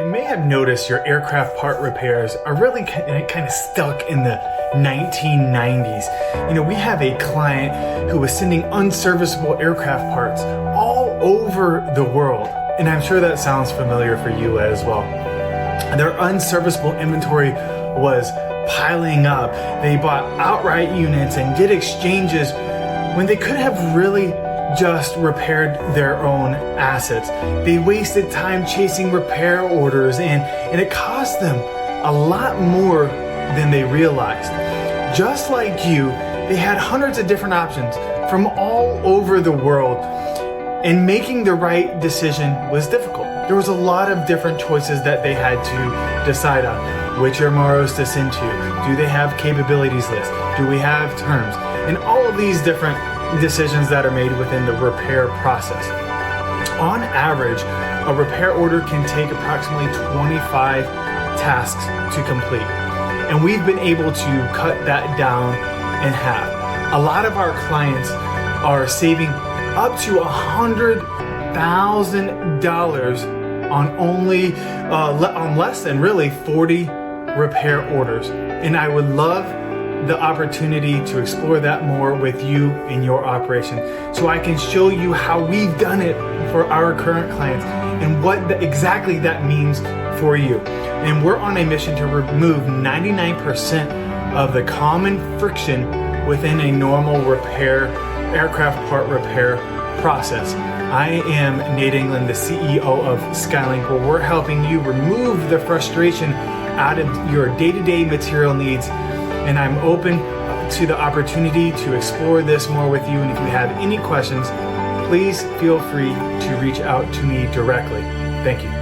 You may have noticed your aircraft part repairs are really kind of stuck in the 1990s. We have a client who was sending unserviceable aircraft parts all over the world, and I'm sure that sounds familiar for you as well. Their unserviceable inventory was piling up. They bought outright units and did exchanges when they could have really just repaired their own assets. They wasted time chasing repair orders and it cost them a lot more than they realized. Just like you, they had hundreds of different options from all over the world, and making the right decision was difficult. There was a lot of different choices that they had to decide on. Which MROs to send to? Do they have capabilities list? Do we have terms? And all of these different decisions that are made within the repair process. On average, a repair order can take approximately 25 tasks to complete. And we've been able to cut that down in half. A lot of our clients are saving up to $100,000 on less than really 40 repair orders. And I would love the opportunity to explore that more with you in your operation, so I can show you how we've done it for our current clients and what exactly that means for you. And we're on a mission to remove 99% of the common friction within a normal aircraft part repair process. I am Nate England, the CEO of Skylink, where we're helping you remove the frustration out of your day-to-day material needs. And I'm open to the opportunity to explore this more with you. And if you have any questions, please feel free to reach out to me directly. Thank you.